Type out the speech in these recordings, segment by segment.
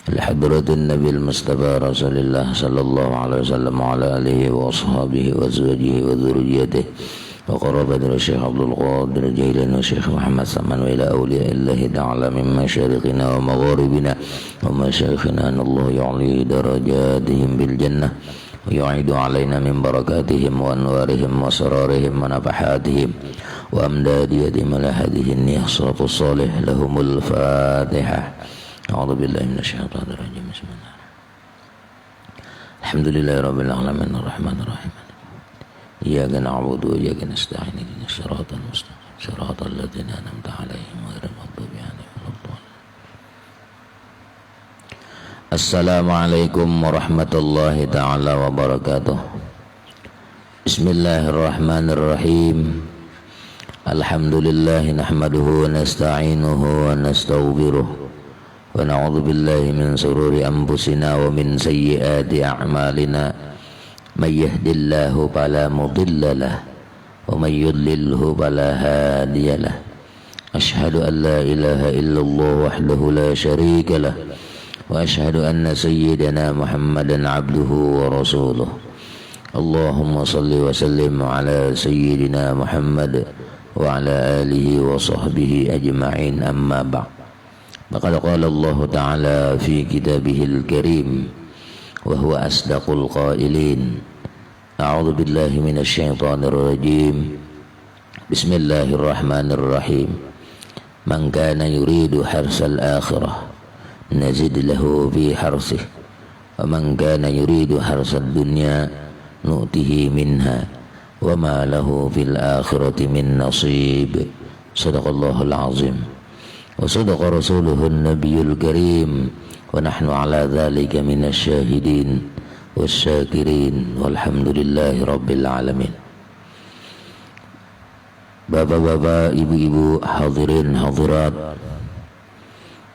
لحضرة النبي المصطفى رسول الله صلى الله عليه وسلم وعلى آله وأصحابه وأزواجه وذريته وقرابة الشيخ عبد القادر الجيلاني والشيخ محمد سلمان وإلى أولياء الله تعالى من مشارقنا ومغاربنا ومشايخنا أن الله يعلي درجاتهم بالجنة ويعيد علينا من بركاتهم وأنوارهم وسرارهم ونفحاتهم وأمدادهم على هذه النصرة الصالح لهم الفاتحة. أعوذ بالله من الشيطان الرجيم. بسم الله. الحمد لله رب العالمين الرحمن الرحيم. إياك نعبد وإياك نستعين اهدنا الصراط المستقيم صراط الذين أنعمت عليهم غير المغضوب عليهم ولا الضالين. السلام عليكم ورحمة الله تعالى وبركاته. بسم الله الرحمن الرحيم. الحمد لله نحمده ونستعينه ونستغفره ونعوذ بالله من شرور أنفسنا ومن سيئات أعمالنا من يهد الله فلا مضل له ومن يضلله فلا هادي له. أشهد أن لا إله إلا الله وحده لا شريك له وأشهد أن سيدنا محمدا عبده ورسوله. اللهم صل وسلم على سيدنا محمد وعلى آله وصحبه أجمعين. أما بعد، فقد قال الله تعالى في كتابه الكريم وهو أصدق القائلين: أعوذ بالله من الشيطان الرجيم. بسم الله الرحمن الرحيم. من كان يريد حرث الآخرة نزد له في حرثه ومن كان يريد حرث الدنيا نؤته منها وما له في الآخرة من نصيب. صدق الله العظيم وصدق رسوله النبي الكريم ونحن على ذلك من الشاهدين والشاكرين والحمد لله رب العالمين. Bapak-bapak, ibu-ibu, hadirin hadirat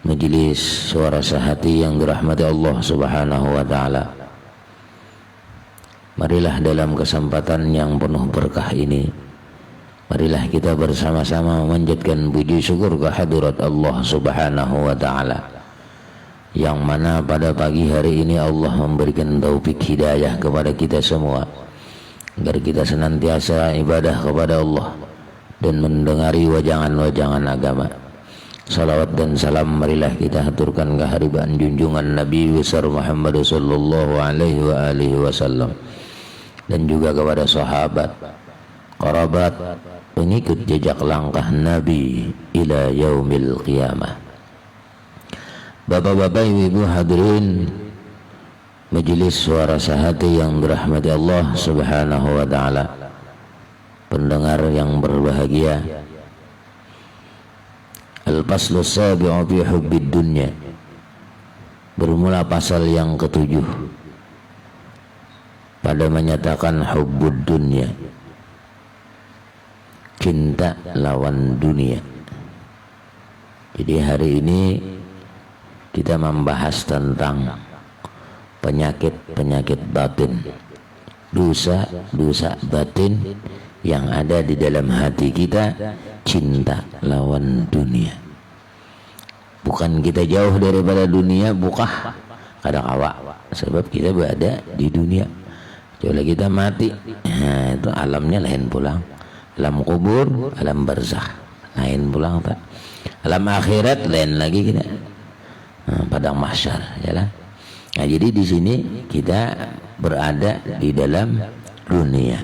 majelis suara sehati yang dirahmati Allah Subhanahu wa taala. Marilah dalam kesempatan yang penuh berkah ini, marilah kita bersama-sama memanjatkan puji syukur kehadirat Allah Subhanahu wa taala, yang mana pada pagi hari ini Allah memberikan taufik hidayah kepada kita semua agar kita senantiasa ibadah kepada Allah dan mendengari wajangan-wajangan agama. Salawat dan salam marilah kita haturkan kehadiran junjungan Nabi besar Muhammad sallallahu alaihi wasallam dan juga kepada sahabat, kerabat, pengikut jejak langkah Nabi ila yaumil qiyamah. Bapak-bapak, ibu-ibu hadirin majelis suara sehati yang dirahmati Allah Subhanahu wa taala, pendengar yang berbahagia. Al-faslu sabi'u fi hubbid dunya. Bermula pasal yang ketujuh pada menyatakan hubbud dunya, cinta lawan dunia. Jadi hari ini kita membahas tentang penyakit-penyakit batin, dosa-dosa batin yang ada di dalam hati kita, cinta lawan dunia. Bukan kita jauh daripada dunia, bukan kadang awak, sebab kita berada di dunia. Kalau kita mati, nah, itu alamnya lain pulang. Alam kubur, alam barzakh lain pulang tak. Alam akhirat lain lagi kita. Padang mahsyar, ya lah. Nah, jadi di sini kita berada di dalam dunia.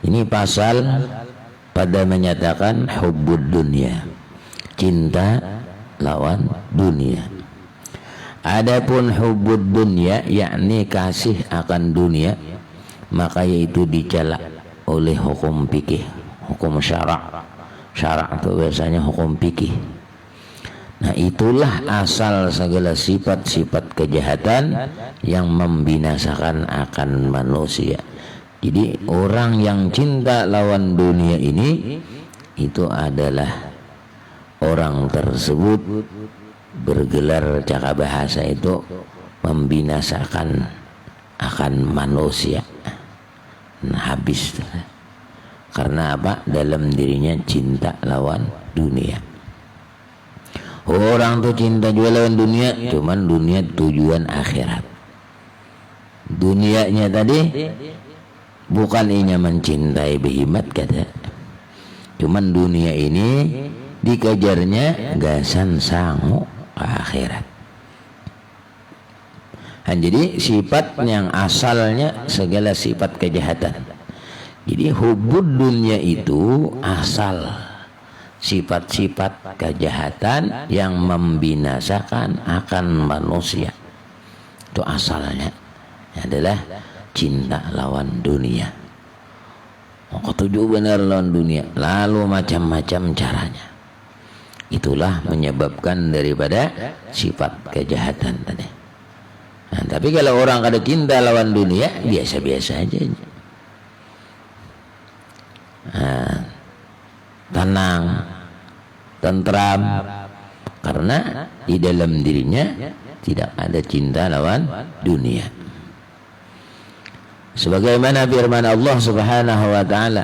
Ini pasal pada menyatakan hubbud dunia, cinta lawan dunia. Adapun hubbud dunia, yakni kasih akan dunia, maka yaitu dicela oleh hukum fikih, hukum syarak. Syarak itu biasanya hukum fikih. Nah, itulah asal segala sifat-sifat kejahatan yang membinasakan akan manusia. Jadi orang yang cinta lawan dunia ini, itu adalah orang tersebut bergelar cakap bahasa itu membinasakan akan manusia. Nah, habis. Karena apa? Dalam dirinya cinta lawan dunia. Orang tuh cinta juga lawan dunia, cuman dunia tujuan akhirat. Dunianya tadi bukan inya mencintai behimat kata, cuman dunia ini dikejarnya gasan sangu ke akhirat. Nah, jadi sifat yang asalnya segala sifat kejahatan. Jadi hubud dunia itu asal sifat-sifat kejahatan yang membinasakan akan manusia. Itu asalnya adalah cinta lawan dunia. Ketujuh benar lawan dunia, lalu macam-macam caranya. Itulah menyebabkan daripada sifat kejahatan tadi. Nah, tapi kalau orang kada cinta lawan dunia, biasa-biasa aja. Nah, tenang, tentram, karena di dalam dirinya tidak ada cinta lawan dunia. Sebagaimana firman Allah Subhanahu wa taala,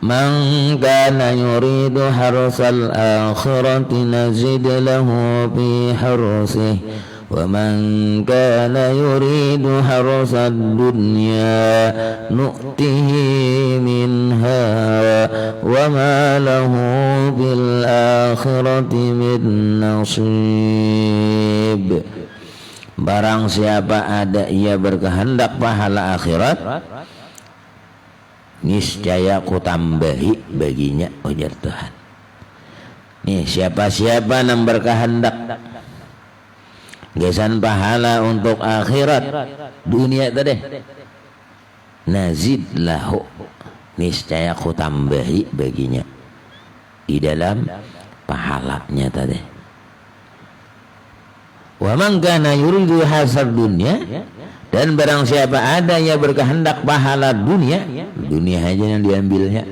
"Man kana yuridu harsal akhirati nazid lahu fi harsihi wa man kana yuridu harsad dunya nu'tihi minha wa ma lahu bil akhirati min nasib." Barang siapa ada ia berkehendak pahala akhirat, niscaya ku tambahi baginya, ujar Tuhan. Nih, siapa-siapa yang berkehendak gasan pahala untuk akhirat, dunia tadi, nazid lahu, niscaya ku tambahi baginya di dalam pahalanya tadi. Wa man kana yuridu hasad dunya, dan barang siapa ada yang berkehendak pahala dunia, dunia aja yang diambilnya.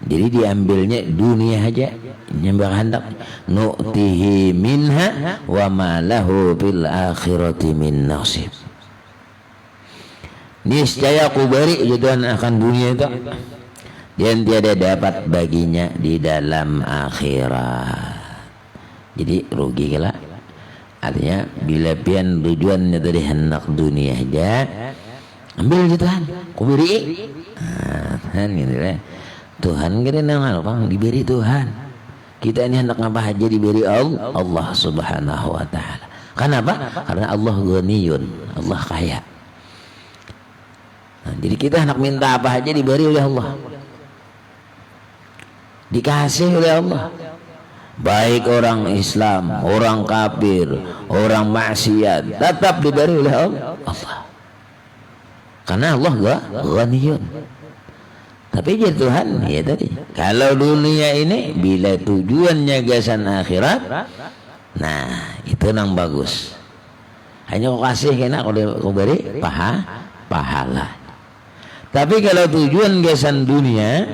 Jadi diambilnya dunia aja yang berkehendak, nu'tihi minha wa ma lahu fil akhirati min nasib. Niscaya ku beri jutaan akan dunia itu, dan tiada dapat baginya di dalam akhirat. Jadi rugi kala. Artinya bila pian tujuannya tadi hendak dunia aja, ambil Tuhan, ku beri. Tuhan gitu lah. Tuhan kira nang apa diberi Tuhan. Kita ini hendak ngapa aja diberi Allah Subhanahu wa taala. Kenapa? Karena Allah ghaniyun, Allah kaya. Nah, jadi kita hendak minta apa aja diberi oleh Allah. Dikasih oleh Allah. Baik orang Islam, orang kafir, orang maksiat, tetap diberi oleh Allah. Karena Allah ghaniyun. Tapi jadi Tuhan, ya tadi. Kalau dunia ini bila tujuannya gasan akhirat, nah itu nang bagus. Hanya kau kasih kena kau beri pahala. Tapi kalau tujuan gasan dunia,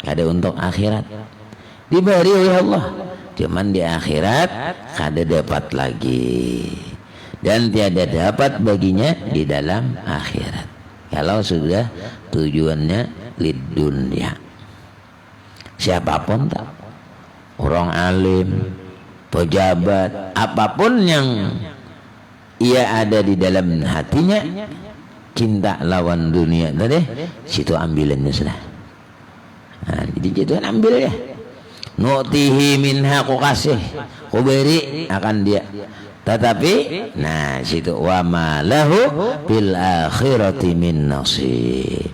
ada untuk akhirat, diberi oleh Allah. Cuman di akhirat kada dapat lagi, dan tiada dapat baginya di dalam akhirat. Kalau sudah tujuannya lid dunia, siapapun tak, orang alim, pejabat, apapun yang ia ada di dalam hatinya cinta lawan dunia tadi, situ ambilannya sudah. Nah, jadi jadian ambil ya. Nu'tihi minha, ku kasih, ku beri akan dia. Tetapi nah situ wa ma lahu bil akhirati min nasib.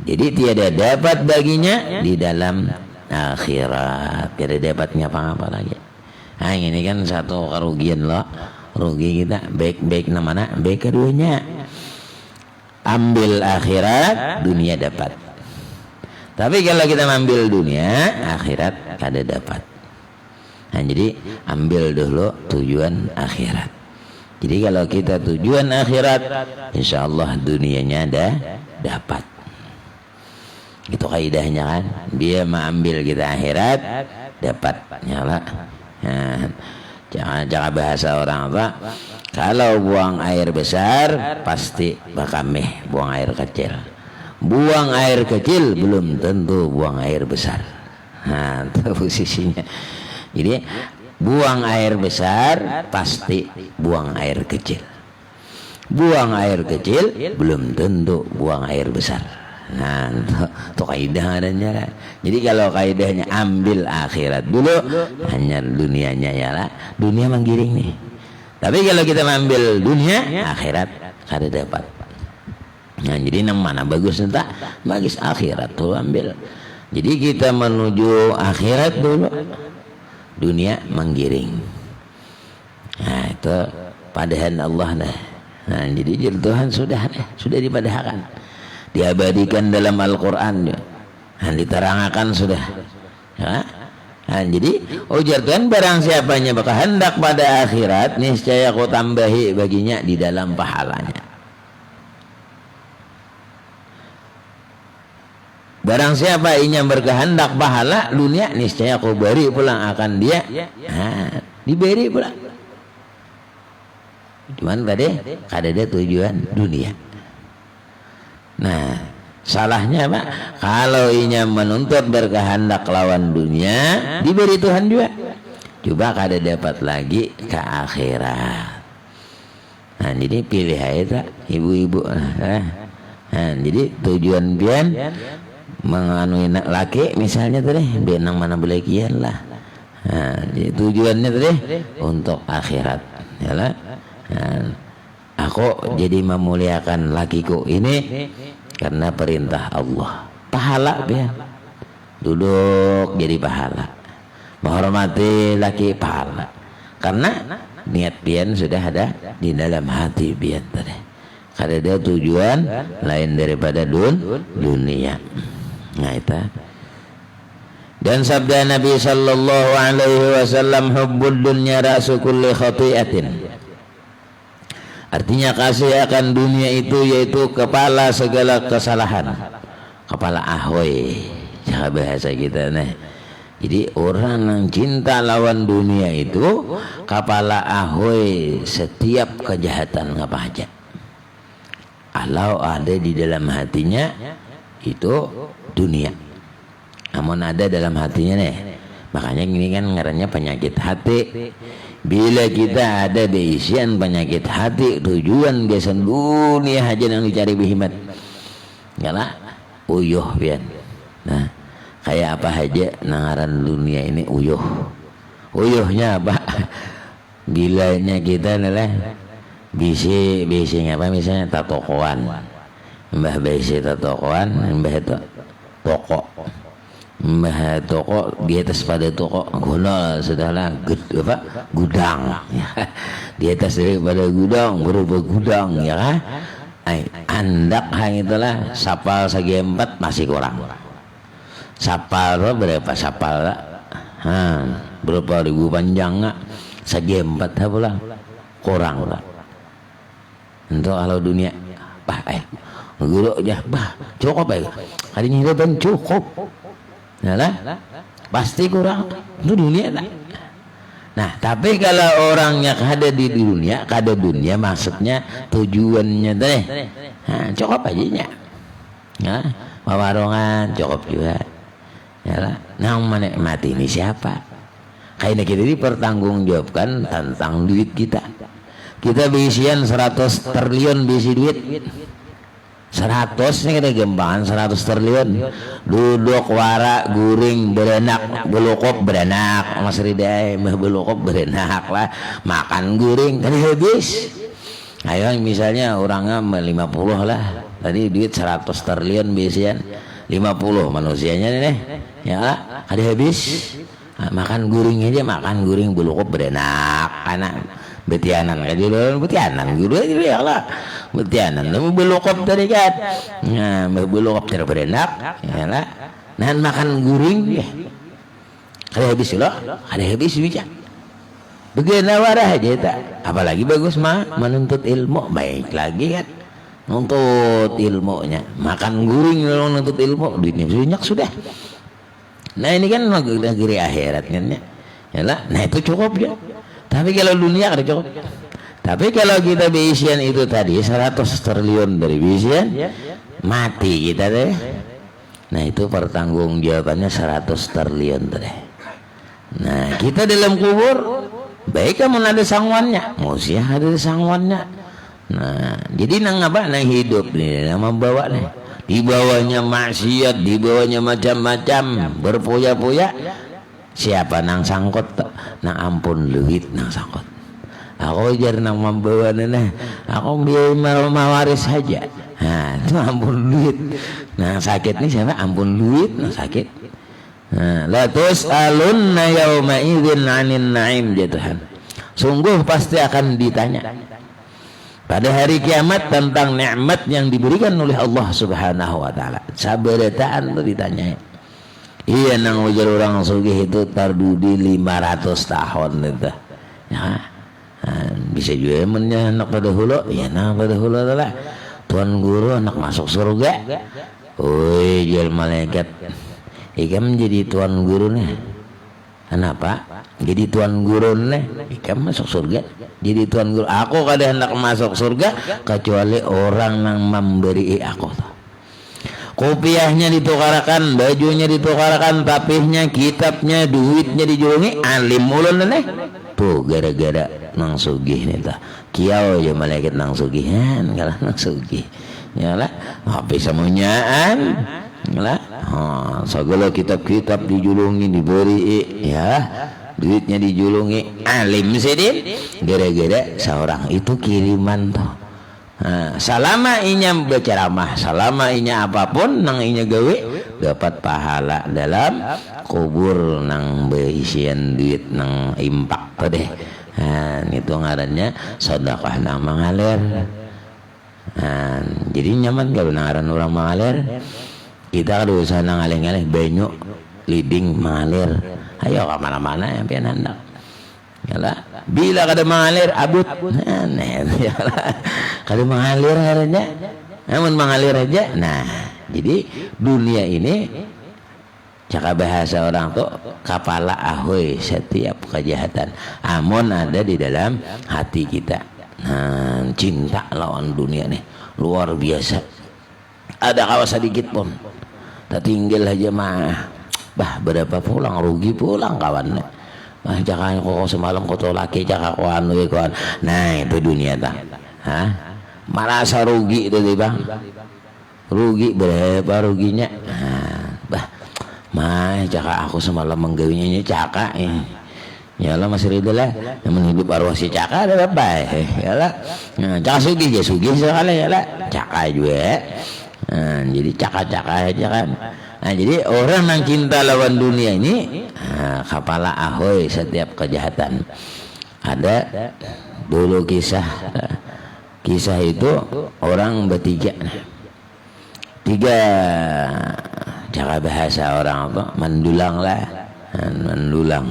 Jadi tiada dapat baginya di dalam akhirat. Tiada dapatnya apa-apa lagi. Nah ini kan satu kerugian loh. Rugi kita baik-baik namanya, baik keduanya. Ambil akhirat, dunia dapat. Tapi kalau kita ambil dunia, akhirat kada dapat. Nah, jadi ambil dulu tujuan akhirat. Jadi kalau kita tujuan akhirat, insya Allah dunianya ada dapat. Itu kaidahnya kan. Dia mengambil kita akhirat, dapat. Nyala. Nah, jangan bahasa orang apa. Kalau buang air besar, pasti bakameh buang air kecil. Buang air kecil belum tentu buang air besar. Nah, itu posisinya. Jadi buang air besar pasti buang air kecil. Buang air kecil belum tentu buang air besar. Nah, itu kaidah adanya. Jadi kalau kaidahnya ambil akhirat dulu, hanya dunianya ya lah. Dunia menggiring nih. Tapi kalau kita ambil dunia, akhirat kada dapat. Nah, jadi yang mana bagus entah? Bagus akhirat tuh ambil. Jadi kita menuju akhirat dulu, dunia menggiring. Nah, itu padahan Allah dah. Nah, jadi Tuhan sudah dipadahkan, diabadikan dalam Al-Quran, nah, diterangkan sudah. Ya. Nah, jadi ujar Tuhan, barang siapanya bakal hendak pada akhirat, niscaya kau tambahi baginya di dalam pahalanya. Barang siapa ingin berkehendak pahala dunia, niscaya kau beri pulang akan dia. Nah, diberi pulang. Cuman tadi kada ada tujuan dunia. Nah, salahnya Pak, kalau ingin menuntut berkehendak lawan dunia, diberi Tuhan juga. Coba kada dapat lagi ke akhirat. Nah, jadi pilih aja ibu-ibu. Nah, jadi tujuan pian menganui laki misalnya tadi benang mana boleh kian lah. Nah, jadi tujuannya tadi untuk akhirat. Yalah. Nah, aku jadi memuliakan lakiku ini karena perintah Allah. Pahala ya. Duduk jadi pahala. Menghormati laki pahala. Karena niat pian sudah ada di dalam hati pian tadi. Kada ada tujuan lain daripada dunia. Nah, itu. Dan sabda Nabi sallallahu alaihi wasallam, hubbud dunya ra'su kulli khati'atin. Artinya kasih akan dunia itu yaitu kepala segala kesalahan. Kepala ahoy, cara bahasa kita nih. Jadi orang yang cinta lawan dunia itu kepala ahoy setiap kejahatan apa aja. Kalau ada di dalam hatinya itu dunia. Namun ada dalam hatinya nih. Makanya ini kan ngarannya penyakit hati. Bila kita ada di isian penyakit hati, tujuan gesan dunia aja yang dicari bihimat. Yalah, uyuh pian. Nah, kayak apa aja nangaran dunia ini uyuh. Uyuhnya apa? Bilanya kita adalah bisi apa misalnya tatokoan. Mbah bisi tatokoan, mbah itu toko. Mbah toko di atas pada toko gunol sudahlah gudang. Di atas daripada gudang berupa gudang ya kan. Andak hang itulah sapal segi 4 masih kurang. Sapal berapa sapal lah? Berapa ribu panjang nggak? Segi 4 pula kurang lah. Untuk kalau dunia guru aja cukup baik. Hadinya itu cukup. Nah, pasti kurang itu dunia tak. Nah, tapi kalau orangnya ada di dunia, kada dunia maksudnya tujuannya teh. Nah, cukup aja nya. Nah, wawarongan cukup juga. Yalah, nang menikmati ini siapa? Kayaknya kita dipertanggungjawabkan tentang duit kita. Kita bisian 100 triliun bisi duit. 100 nih kita gembangan 100 triliun. Duduk wara guring berenak belukop berenak Mas Ridai belukop berenak lah makan guring tadi habis. Ayo misalnya orangnya 50 lah tadi duit 100 triliun bisian 50 manusianya nih ya lah ada habis. Makan guring aja makan guring belukop berenak anak betianan kayak dulu betianan guru ya lah betianan lu belokop tadi kan. Nah belokop cara berenak ya lah nah makan guring ya ada habis loh ada habis bisa begini warah aja tak apalagi bagus mah menuntut ilmu baik lagi kan menuntut ilmunya makan guring lalu menuntut ilmu duitnya banyak sudah. Nah ini kan negeri akhirat kan ya lah nah itu cukup ya. Tapi kalau dunia ada cukup. Tapi kalau kita bisian itu tadi 100 triliun dari bisian, mati kita deh. Nah itu pertanggungjawabannya 100 triliun deh. Nah kita dalam kubur baik kan ada sangwannya, musia ada sangwannya. Nah jadi nang apa nang hidup nih, nang membawa nih, di bawahnya maksiat, di bawahnya macam-macam berpoya-poya. Siapa nang sangkot? Nang ampun duit nang sangkot. Aku jar nang membawa nana, aku biaya mawaris saja. Nah itu ampun duit. Nah sakit nih siapa? Ampun duit nang sakit. La tus'alunna yawma idzin 'anin na'im jatuhan. Sungguh pasti akan ditanya pada hari kiamat tentang nikmat yang diberikan oleh Allah Subhanahu wa taala. Sabarataan tuh ditanya. Iya nang ujar orang sugih itu tardudi 500 tahun itu. Ya. Bisa juga mennya anak pada hulu, ya anak pada hulu adalah tuan guru anak masuk surga. Oi jual malaikat. Ika menjadi tuan guru nih. Kenapa? Jadi tuan guru nih. Ika masuk surga. Jadi tuan guru. Aku kada hendak masuk surga kecuali orang yang memberi aku. Kopiahnya ditukarakan, bajunya ditukarakan, tapihnya, kitabnya, duitnya dijulungi, alim ulun nih. Tuh gara-gara nang sugih nih ta. Kiau aja malaikat nang sugihan, kalau nang sugih. Yalah, habis semuanyaan. Yalah, segala kitab-kitab dijulungi, diberi ya. Duitnya dijulungi, alim sedin. Gara-gara seorang itu kiriman tuh. Selama inya berceramah, selama inya apapun nang inya gawe dapat pahala dalam kubur nang berisian duit nang impak tadi. Itu ngarannya sedekah nang mengalir. Jadi nyaman kalau ngaran orang mengalir. Kita kada usah nang alih-alih banyu liding mengalir. Ayo ke mana-mana yang pian hendak. Yalah, bila kada mengalir abut. Kada mengalir aja. Namun mengalir aja. Nah, jadi dunia ini cakap bahasa orang tuh kapala ahoy setiap kejahatan. Amun ada di dalam hati kita. Nah, cinta lawan dunia nih luar biasa. Ada kawas sedikit pun. Tak tinggal aja mah. Bah, berapa pulang rugi pulang kawannya. Jangan kok semalam kau laki cakap anu kawan. Nah itu dunia tak. Merasa rugi itu bang. Rugi berapa ruginya? Mah cakap aku semalam menggawinya cakap. Ya lah masih rida lah. Yang hidup arwah si cakap ada apa? Ya lah. Cakap sugi sekali ya lah. Cakap juga. Jadi cakap aja kan. Nah jadi orang yang cinta lawan dunia ini kapala ahoy setiap kejahatan. Ada dulu kisah itu orang bertiga. Tiga cara bahasa orang apa? Mendulang lah. Mendulang.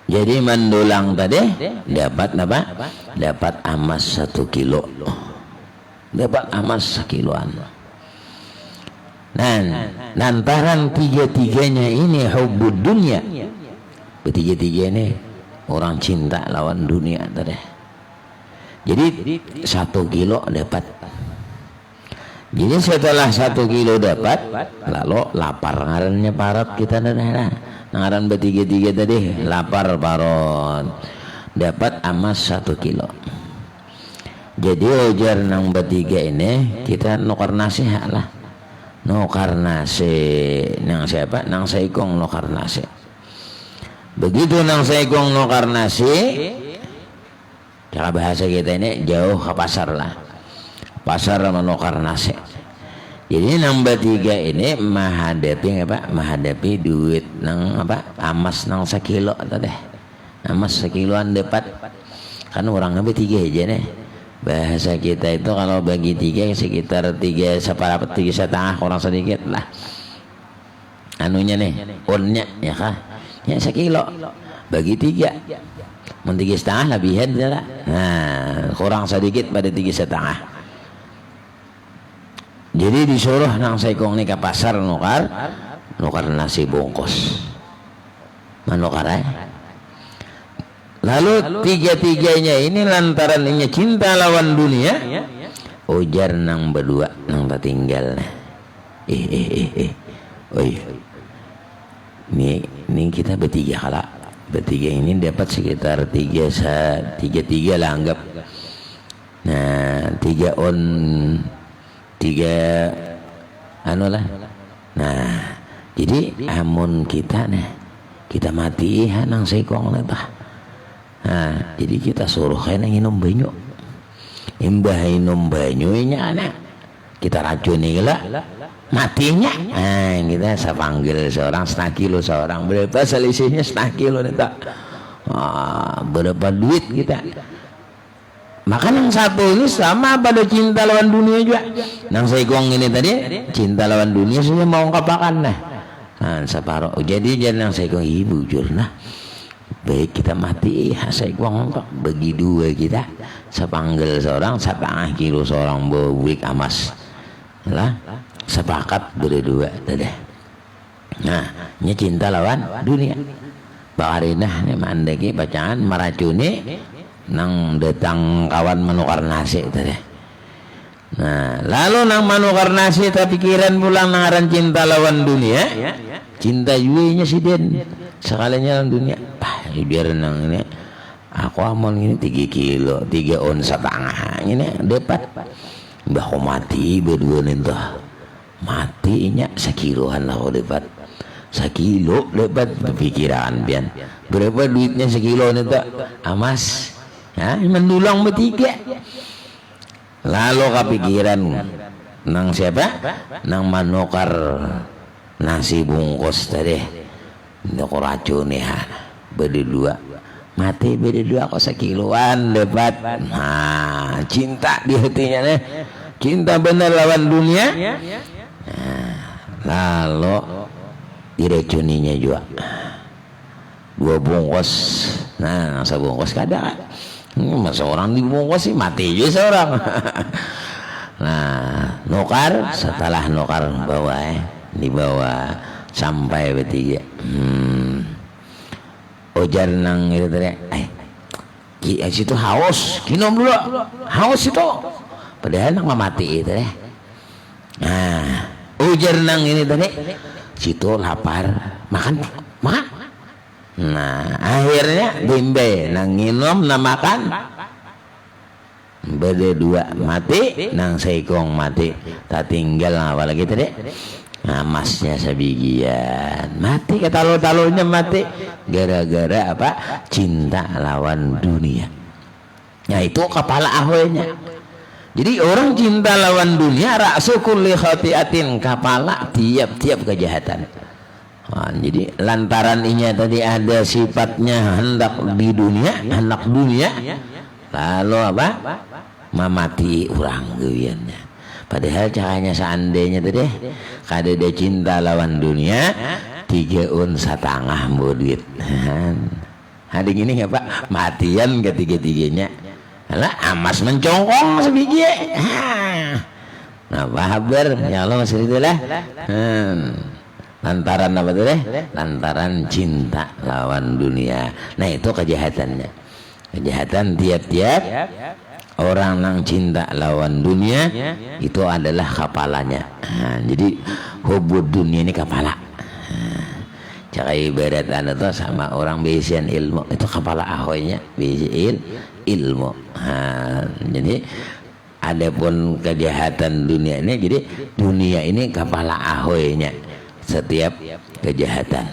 Jadi mendulang tadi dapat apa? Dapat emas 1 kilo. Dapat emas 1 kiloan. Nah, lantaran tiga-tiganya ini hubbud dunia. Bertiga-tiga ini orang cinta lawan dunia tadi. Jadi 1 kilo dapat. Jadi setelah 1 kilo dapat, lalu lapar ngarannya parat kita dah. Ngaran bertiga-tiga tadi lapar parat. Dapat emas 1 kilo. Jadi ujar nang bertiga ini kita nukar nasihat lah. Nukar nasi nang siapa? Nang saikong nukar nasi. Begitu nang saikong nukar nasi, cara bahasa kita ini jauh ke pasar lah. Pasar menukar nasi. Jadi nang bertiga ini menghadapi apa? Menghadapi duit nang apa? Emas nang 1 kilo tadi. Emas 1 kiloan dapat. Kan orangnya bertiga aja nih. Bahasa kita itu kalau bagi 3 sekitar 3 seperempat 3 setengah kurang sedikit lah. Anunya nih, unnya ya kah? Ya 1 kilo bagi 3. Mun 3 setengah lebihan lah. Nah, kurang sedikit pada 3 setengah. Jadi disuruh nang saikong nih ke pasar nukar nasi bungkus. Manukar Lalu tiga-tiganya ini lantaran ini cinta lawan dunia, ujar nang berdua nang tertinggal oh iya ini kita bertiga ini dapat sekitar tiga lah anggap. Nah 3 on 3 anu lah. Nah jadi amun kita mati nang sekong tah. Nah jadi kita suruh kena minum banyu. Imbah minum banyu nya kita racuni gila matinya. Kita saya panggil seorang setengah kilo seorang, berapa selisihnya setengah kilo tak. Berapa duit kita. Maka yang satu ini sama pada cinta lawan dunia juga. Nang segong ini tadi cinta lawan dunia sudah mau kapakan separuh. Jadi jangan segong ibu jurnah. Baik kita mati segong bagi dua kita. Sepanggil seorang 1,5 kilo seorang buik amas. Lah sepakat berdua tadi. Nah, ini cinta lawan dunia. Bakarinah nih mandeki bacaan meracuni nang datang kawan menukar nasi tadi. Nah, lalu nang menukar nasi tapi pikiran pulang nangaran cinta lawan dunia. Cinta juinya si Den sekalinya lawan dunia. Biar nang ini aku amon ini 3 kilo 3 on 1,5 ini dapat. Mbah mati berdua nentah. Matinya sekiloan lah dapat. Sekilo dapat pikiran pian. Berapa duitnya sekilo nentah? Amas. Mendulang bertiga. Lalu kepikiran nang siapa? Nang manukar nasi bungkus tadi. Ndak racun ya. Berdua mati berdua kok sekiloan dapat. Nah, cinta di hatinya nih. Cinta benar lawan dunia. Lalu diracuninya juga 2 bungkus. Nah, sebungkus kada. Masa orang dibungkus sih mati juga seorang. Nah, nukar setelah nukar dibawa sampai bertiga. Ujar nang itu tadi, situ haus, minum dulu, haus itu. Padahal nang mati itu deh. Nah, ujar nang ini tadi, situ lapar, makan. Nah, akhirnya bimbe nang minum nang makan. Berdua mati, nang sekong mati, tak tinggal apalagi tadi. Masnya sebagian mati, ketalo-talonya mati gara-gara apa? Cinta lawan dunia. Nah itu kepala ahoynya. Jadi orang cinta lawan dunia ra'su kulli khati'atin, kepala tiap-tiap kejahatan. Jadi lantaran ini tadi ada sifatnya hendak di dunia, hendak dunia, lalu apa? Mamati orang gewiannya. Padahal caranya seandainya tadi kada ada cinta lawan dunia 3 on 1,5 duit. Ada gini ya Pak, matian ketiga-tiganya. Alah amas mencongkong sebiji. Nah, kabar ya Allah masih itulah. Lantaran apa tuh deh? Lantaran cinta lawan dunia. Nah, itu kejahatannya. Kejahatan tiap-tiap orang yang cinta lawan dunia itu adalah kepalanya. Jadi hubud dunia ini kepala. Cara ibarat itu sama orang bisian ilmu itu kepala ahoynya bisian ilmu. Jadi adapun kejahatan dunia ini, jadi dunia ini kepala ahoynya setiap kejahatan.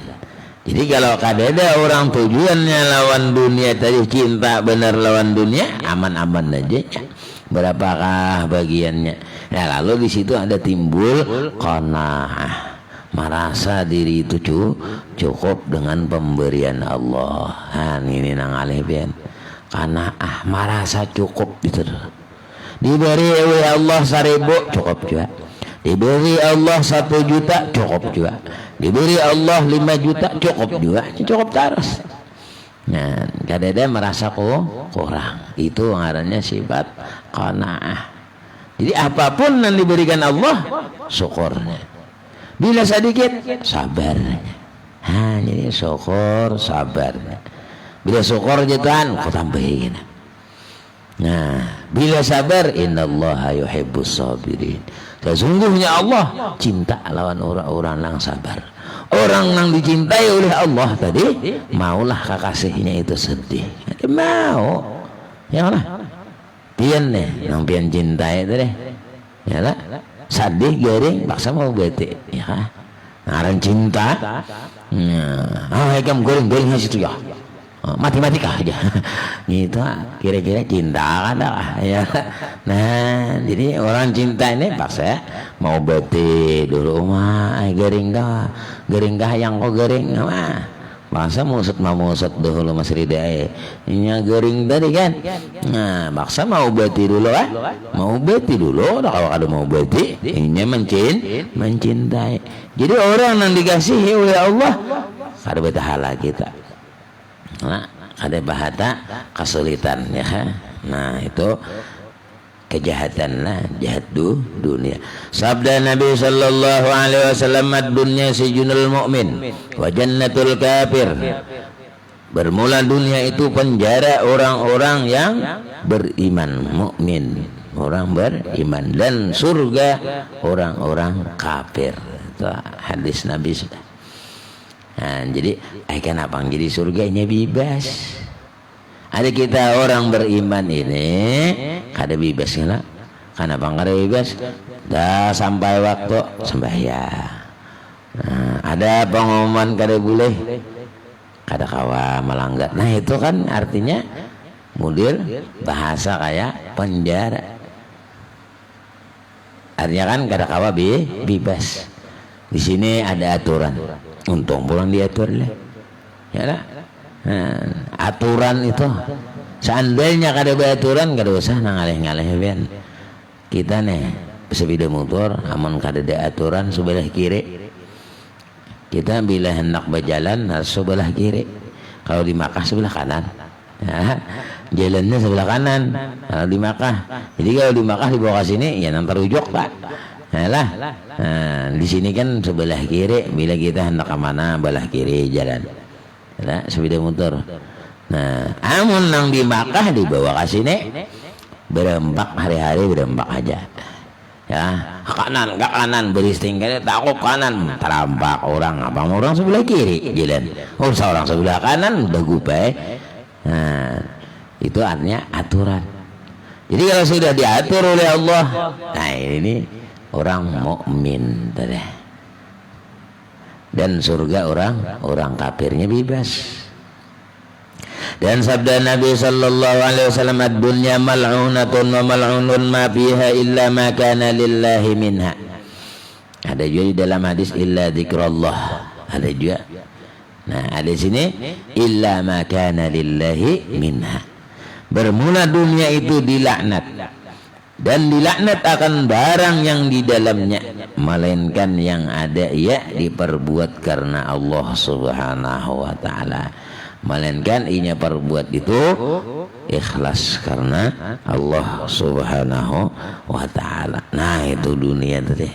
Jadi kalau kadada orang tujuannya lawan dunia tadi cinta benar lawan dunia, aman-aman aja. Berapakah bagiannya? Nah, lalu di situ ada timbul qanaah, merasa diri itu cukup dengan pemberian Allah. Ini nang alih-alih qanaah, merasa cukup gitu. Diberi oleh Allah 1.000 cukup juga. Diberi Allah 1 juta cukup juga. Diberi Allah 5 juta cukup juga. Cukup terus. Nah, kadang-kadang merasa kurang. Itu ngarannya sifat qanaah. Jadi apapun yang diberikan Allah, syukurnya. Bila sedikit, sabarnya. Jadi syukur, sabarnya. Bila syukur jutaan, kau tambahin. Nah, bila sabar, innallaha yuhibbus sabirin. Sesungguhnya Allah cinta lawan orang-orang yang sabar. Orang yang dicintai oleh Allah tadi, maulah kekasihnya itu sedih. Dia mau, ya lah. Pian nih, yang pian cintai itu deh, ya lah. Sedih garing, paksa mau bete, ya. Ngaran cinta, kamu goreng situ ya. Matematika aja gitu, kira-kira cinta ada ya. Nah, jadi orang cinta ini paksa mau beti dulu mah gering kah yang kau gering mah paksa musut dulu mas ridai nya gering tadi kan. Nah, paksa mau beti dulu mau beti dulu kalau ada mau beti ini mencintai. Jadi orang yang dikasihi oleh Allah ada bertahala kita. Nah, ada bahata kesulitan ya. Nah, itu kejahatan lah, jahat dunia. Sabda Nabi sallallahu alaihi wasallam, ad-dunya sijunul mu'min wa jannatul kafir. Bermula dunia itu penjara orang-orang yang beriman, mukmin, orang beriman, dan surga orang-orang kafir. Itu hadis Nabi sudah. Nah, jadi kenapa jadi surganya bebas? Ada kita orang beriman ini kada bebas kan? Kenapa kada bebas? Dah sampai waktu sembahyang. Nah, ada pengumuman kada boleh, kada kawa melanggar. Nah, itu kan artinya model bahasa kayak penjara. Artinya kan kada kawa bebas. Di sini ada aturan. Untung pulang diatur lah, ya lah. Nah, aturan itu seandainya kada beraturan kada usah ngaleh-ngaleh ben. Kita nih sepeda motor, aman kada ada aturan sebelah kiri. Kita bila hendak berjalan harus sebelah kiri. Kalau di Makkah sebelah kanan. Ya, jalannya sebelah kanan. Kalau di Makkah, jadi kalau di Makkah dibawa ke sini, ya nanti rujuk pak. Nah, di sini kan sebelah kiri, bila kita hendak ke mana belah kiri jalan. Nah, sepeda motor. Nah, amun nang di Makkah dibawa ke sini berempak hari-hari berempak aja. Ya, ke kanan beristing kan takut kanan terampak orang sebelah kiri jalan. Oh, seorang sebelah kanan udah gupai. Nah, itu artinya aturan. Jadi kalau sudah diatur oleh Allah, nah ini orang mukmin tadi, dan surga orang kafirnya bebas. Dan sabda Nabi sallallahu alaihi wasallam, ad-dunya mal'unatun wa mal'unun ma fiha illa ma kana lillahi minha. Ada juga di dalam hadis illa dzikrullah. Ada juga. Nah, ada sini illa ma kana lillahi minha. Bermula dunia itu dilaknat, dan dilaknat akan barang yang di dalamnya, melainkan yang ada ia diperbuat karena Allah subhanahu wa ta'ala, melainkan inya perbuat itu ikhlas karena Allah subhanahu wa ta'ala. Nah, itu dunia tadi.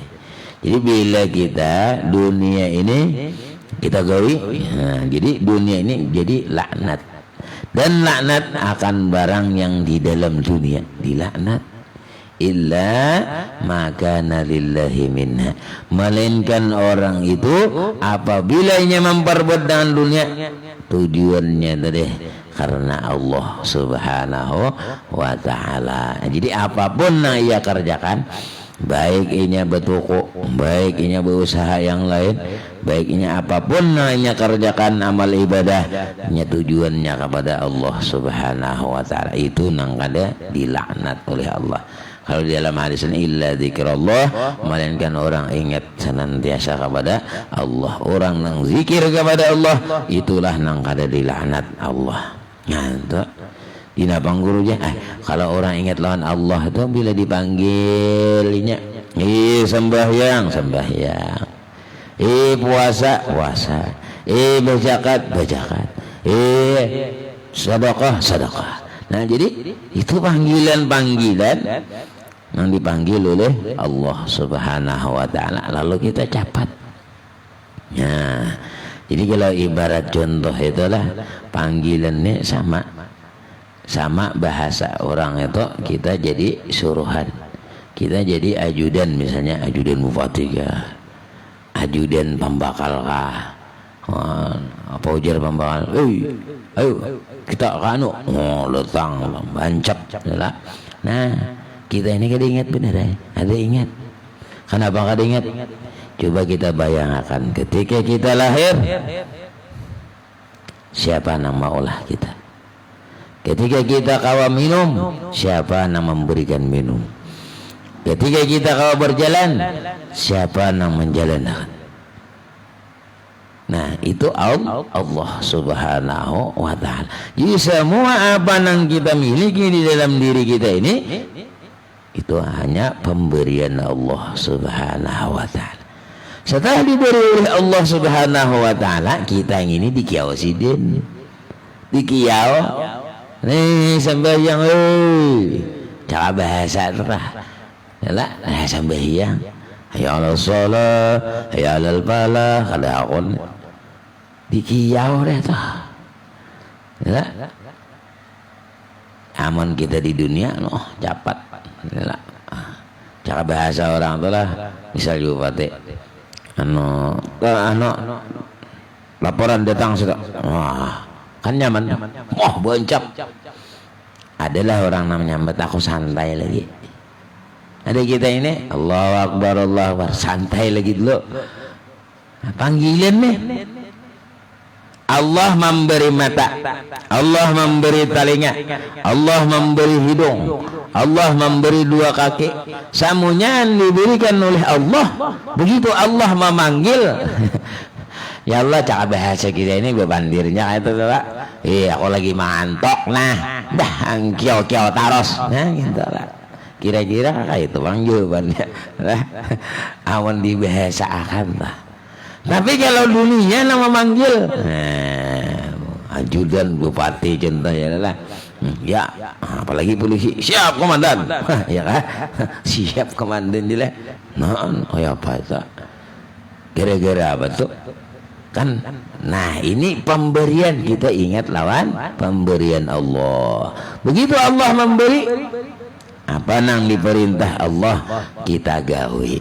Jadi bila kita dunia ini kita gawi, nah, jadi dunia ini jadi laknat, dan laknat akan barang yang di dalam dunia dilaknat illa maka lillahi minha, melainkan orang itu apabila ia memperbuat dengan dunia tujuannya tadi karena Allah subhanahu wa ta'ala. Jadi apapun yang ia kerjakan, baik inya bertoko, baik inya berusaha yang lain, baik inya apapun yang ia kerjakan amal ibadah, inya tujuannya kepada Allah subhanahu wa ta'ala, itu nang kada dilaknat oleh Allah. Kalau di dalam hadis ini illa dzikrullah, melainkan orang ingat senantiasa kepada Allah, orang nang zikir kepada Allah, itulah nang kada dilaknat Allah. Nah, itu dina panggurunya. Kalau orang ingat lawan Allah itu bila dipanggilnya, sembahyang, puasa, berzakat, sedekah. Nah, jadi itu panggilan yang dipanggil oleh Allah subhanahu wa ta'ala, lalu kita capat. Nah, jadi kalau ibarat contoh itulah panggilannya sama sama bahasa orang itu kita jadi suruhan, kita jadi ajudan, misalnya ajudan bupati kah, ajudan pembakal kah, apa ujar pembakal, ayo kita kanu, letang bancap lah. Nah kita ini kada ingat bener ya, ada ingat. Kenapa kada ingat? Coba kita bayangkan ketika kita lahir, siapa yang maulah kita? Ketika kita kawa minum, siapa yang memberikan minum? Ketika kita kawa berjalan, siapa yang menjalankan? Nah itu Allah subhanahu wa ta'ala. Jadi semua apa yang kita miliki di dalam diri kita ini, itu hanya pemberian Allah subhanahu wa ta'ala. Setelah diberi oleh Allah subhanahu wa ta'ala, kita yang ini dikiawasidin, dikiau nih sembahyang, cara bahasa terah yalah, sembahyang ya Allah sholat ya Allah falah, kada akon dikiau deh tuh yalah. Aman kita di dunia capat yalah. Cara bahasa orang tuh lah, misal bupati laporan datang sudah, wah kan nyaman, boncap. Adalah orang namanya nyambat, aku santai lagi. Ada kita ini Allahu Akbar, Allahu Akbar, santai lagi dulu. Panggilan nih, Allah memberi mata, Allah memberi telinga, Allah memberi hidung, Allah memberi dua kaki, semuanya diberikan oleh Allah. Begitu Allah memanggil, ya Allah, cara bahasa kita ini bebandirnya kayak itu Pak. Aku lagi mantok, nah dah kiau taros, nah gitu lah. Kira-kira kayak itu bang jawabannya. Awan dibahasakan lah. Tapi kalau dunia nama manggil, ajudan bupati contoh ya lah. Ya, apalagi polisi, siap komandan. Ya kan? Siap komandan dia. Nah, ya apa itu? Gara-gara apa tuh? Kan, nah ini pemberian, kita ingat lawan pemberian Allah. Begitu Allah memberi, apa nang diperintah Allah kita gawe.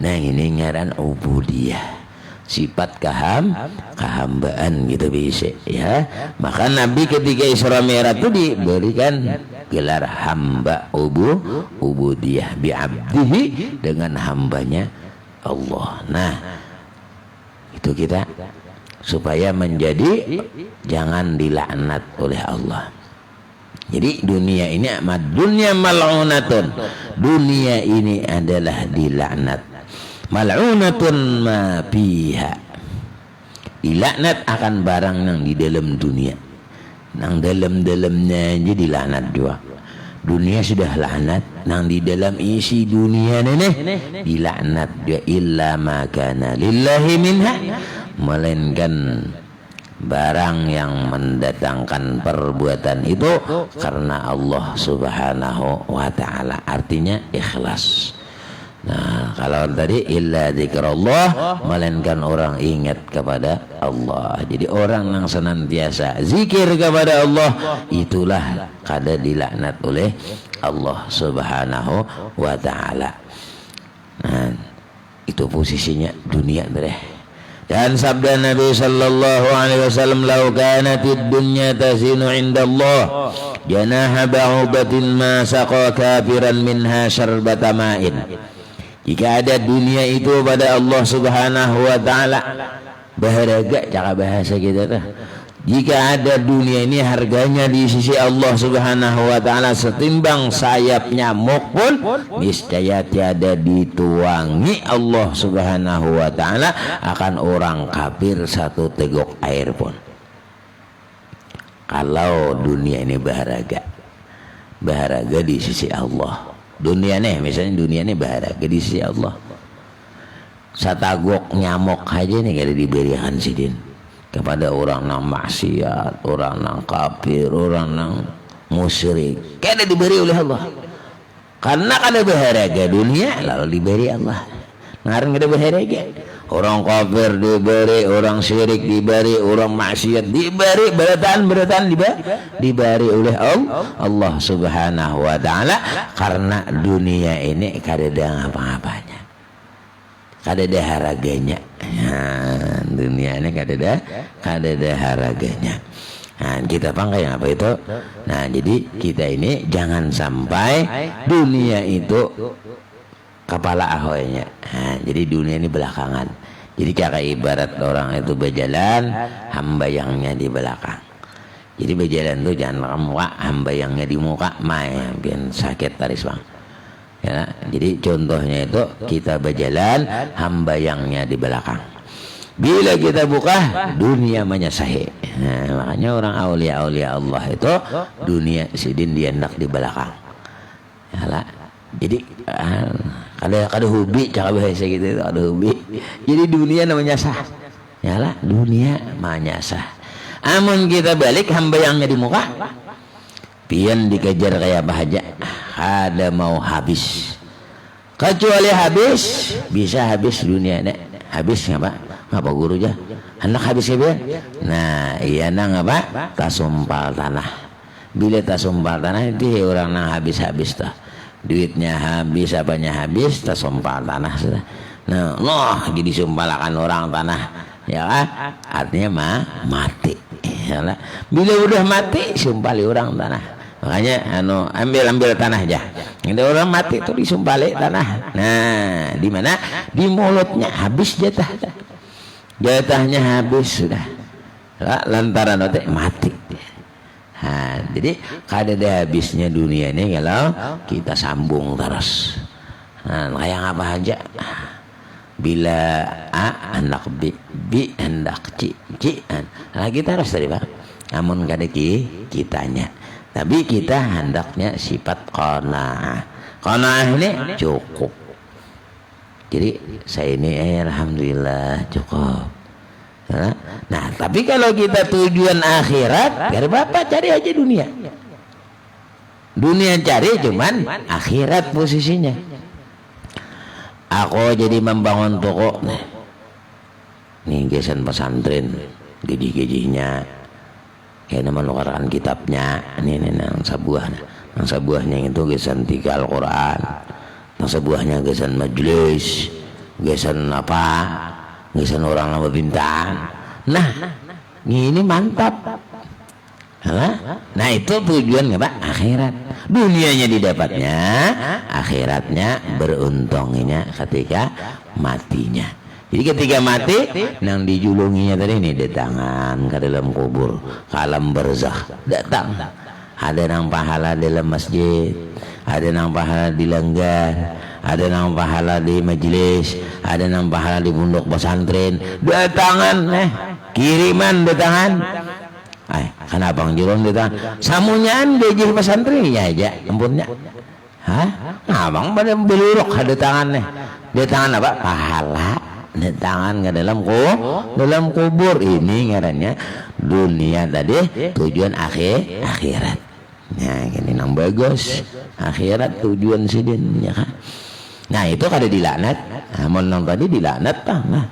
Nah ini ngaran ubudiyah, sifat kehambaan gitu bisa ya. Maka Nabi ketika Isra Mi'raj itu diberikan gelar hamba ubudiyah bi'abdihi, dengan hambanya Allah. Nah itu kita supaya menjadi jangan dilaknat oleh Allah. Jadi dunia ini dunia mal'unatun, dunia ini adalah dilaknat. Mal'unatun ma fiha, dilaknat akan barang yang di dalam dunia, nang dalam-dalamnya aja dilaknat juga. Dunia sudah laknat, nang di dalam isi dunia ini dilaknat juga. Illa ma kana lillahi minha, melainkan barang yang mendatangkan perbuatan itu karena Allah subhanahu wa ta'ala, artinya ikhlas. Nah kalau tadi illa zikrullah, melainkan orang ingat kepada Allah. Jadi orang yang senantiasa zikir kepada Allah, itulah kada dilaknat oleh Allah subhanahu wa ta'ala. Nah itu posisinya dunia deh. Dan sabda Nabi sallallahu alaihi wasallam, "Lau kanatid dunya tazinu 'inda Allah janaha ba'udatin ma saqa kafiran minha syarbata ma'in." Jika ada dunia itu pada Allah subhanahu wa ta'ala, berharga cara bahasa kita tuh. Jika ada dunia ini harganya di sisi Allah subhanahu wa ta'ala setimbang sayap nyamuk pun, niscaya tiada dituangi Allah subhanahu wa ta'ala akan orang kafir satu teguk air pun. Kalau dunia ini berharga di sisi Allah. Dunia nih, misalnya dunia ini berharga di sisi Allah. Satagok nyamuk aja nih kada diberikan sidin kepada orang yang maksiat, orang yang kafir, orang yang musyrik, kada diberi oleh Allah. Karena kada berharga dunia lalu diberi Allah. Ngarang kada berharga. Orang kafir diberi, orang syirik diberi, orang maksiat diberi, beratan diberi oleh Allah Subhanahu wa taala, karena dunia ini kadada apa-apanya. Kadada haraganya. Nah, dunia ini kadada haraganya. Nah, kita pakai apa itu? Nah, jadi kita ini jangan sampai dunia itu kepala ahoynya. Nah, jadi dunia ini belakangan. Jadi kakak ibarat orang itu berjalan, hambayangnya di belakang. Jadi berjalan tuh jangan muka, hambayangnya di muka, main biar sakit taris bang. Ya, jadi contohnya itu kita berjalan, hambayangnya di belakang. Bila kita buka, dunia menyasahi. Nah, makanya orang aulia Allah itu dunia sidin diendak di belakang. Ya, jadi ada hobi cakap bahasa gitu, ada hobi. Jadi dunia namanya sah. Yalah, dunia namanya sah. Amun kita balik hambayangnya di muka, pian dikejar kayak apa aja, ada mau habis. Kecuali habis, bisa habis dunia nek. Habis ngapa guru aja. Hendak habis ya biar. Nah, iya nang apa? Tasumpal tanah. Bila tasumpal tanah itu orang nang habis-habis tah. Duitnya habis, apanya habis, tersumpal tanah sudah. Nah, jadi sumpalakan orang tanah, ya kan? Artinya mati. Ya, bila udah mati, sumpali orang tanah. Makanya, ambil tanah aja. Ini orang mati itu disumpali tanah. Nah, di mana? Di mulutnya habis jatah. Jatahnya habis sudah. Lantaran mati. Nah, jadi kadada habisnya dunia ini kalau kita sambung terus. Nah, kayak apa aja. Bila A hendak B hendak C. Nah, kita harus terima. Namun kada kitanya. Tapi kita hendaknya sifat qanaah. Qanaah ini cukup. Jadi saya ini alhamdulillah cukup. Nah, tapi kalau kita tujuan akhirat, biar bapak cari aja dunia. Dunia cari cuman akhirat posisinya. Aku jadi membangun toko. Nih gesan pesantren, gaji-gajinya. Kayak menukarkan kitabnya. Ini nang sabuah. Nang sabuahnya itu gesan 3 Al-Quran. Nang sabuahnya gesan majelis. Gesan apa? Ngisan orang nama bintang. Nah, ini mantap. Nah, itu tujuan apa? Akhirat. Dunianya didapatnya, akhiratnya beruntungnya ketika matinya. Jadi ketika mati, nang dijulunginya tadi ini datangan ke dalam kubur, ke alam barzakh, datang. Ada nang pahala dalam masjid, ada nang pahala di langgar, ada nang pahala di majelis, ada nang pahala di pondok pesantren. Datangan kiriman datangan. Kenapa ngjuron datangan? Samunyaan di pesantren ya aja empunnya. Abang pada beluruk ada tangannya. Datangan apa? Pahala. Datangan ke dalam kubur. Ini ngarannya dunia tadi tujuan akhirat. Nah, ini nang bagus. Akhirat tujuan sidin ya kan. Nah, itu kada dilaknat. Amun nang tadi dilaknat tah. Nah,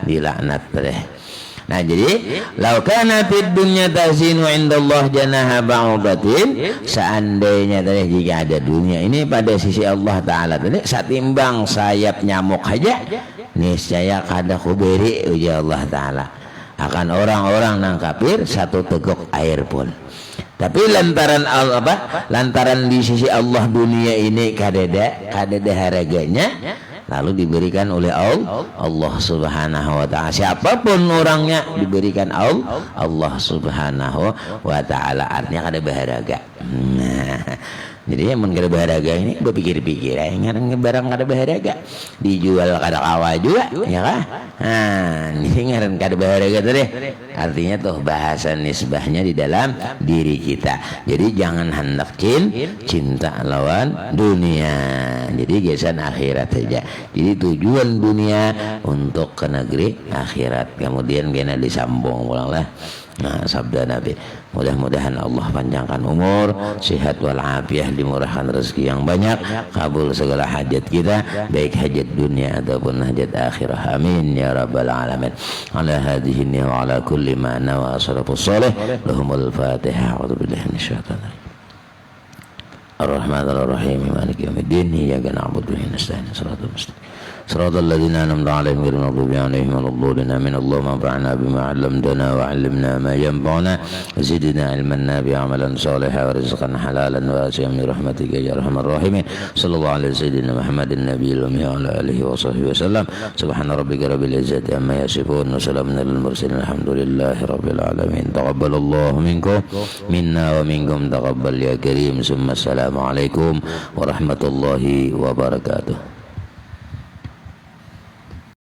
dilaknat deh. Nah, jadi lau kana fid dunya tazinu indallah janaha ba'udatin, seandainya tadi jika ada dunia ini pada sisi Allah taala tadi satimbang sayap nyamuk aja, niscaya kada kuberi uja Allah taala akan orang-orang nang kafir satu teguk air pun. Tapi lantaran di sisi Allah dunia ini kadada harganya, lalu diberikan oleh Allah Subhanahu wa taala. Siapapun orangnya diberikan Allah Subhanahu wa taala, artinya kada berharga. Nah, jadi yang kada berharga ini berpikir-pikir ngarang barang kada berharga dijual kada kawa juga ya kan. Nah, ini ngarang kada berharga tadi. Artinya tuh bahasa nisbahnya di dalam diri kita. Jadi jangan hendak cinta lawan dunia. Jadi gesan akhirat saja. Jadi tujuan dunia untuk ke negeri akhirat. Kemudian kena disambung ulanglah. Nah, sabda Nabi. Mudah-mudahan Allah panjangkan umur, sehat walafiat dimurahkan rezeki yang banyak, kabul segala hajat kita, baik hajat dunia ataupun hajat akhirah. Amin ya rabbal alamin. Ala hadhihi wa ala kulli ma nawa salafus salih. Lahumul Fatihah. A'udzu billahi minasyaitonir rajim. Ar-Rahman Ar-Rahim Maliki yaumiddin. Iyyaka na'budu wa iyyaka nasta'in. Shiratal mustaqim. صراط الذين أنعمت عليهم غير المغضوب عليهم ولا الضالين آمين. اللهم انفعنا بما علمتنا وعلمنا ما ينفعنا وزدنا علما نافعا عملا صالحا ورزقا حلالا واسعا برحمتك يا أرحم الراحمين. صلى الله على سيدنا محمد النبي الأمي وعلى آله وصحبه وسلم. سبحان ربك رب العزة عما يصفون وسلام على المرسلين الحمد لله رب العالمين. تقبل الله منكم منا ومنكم تقبل يا كريم. ثم السلام عليكم ورحمة الله وبركاته.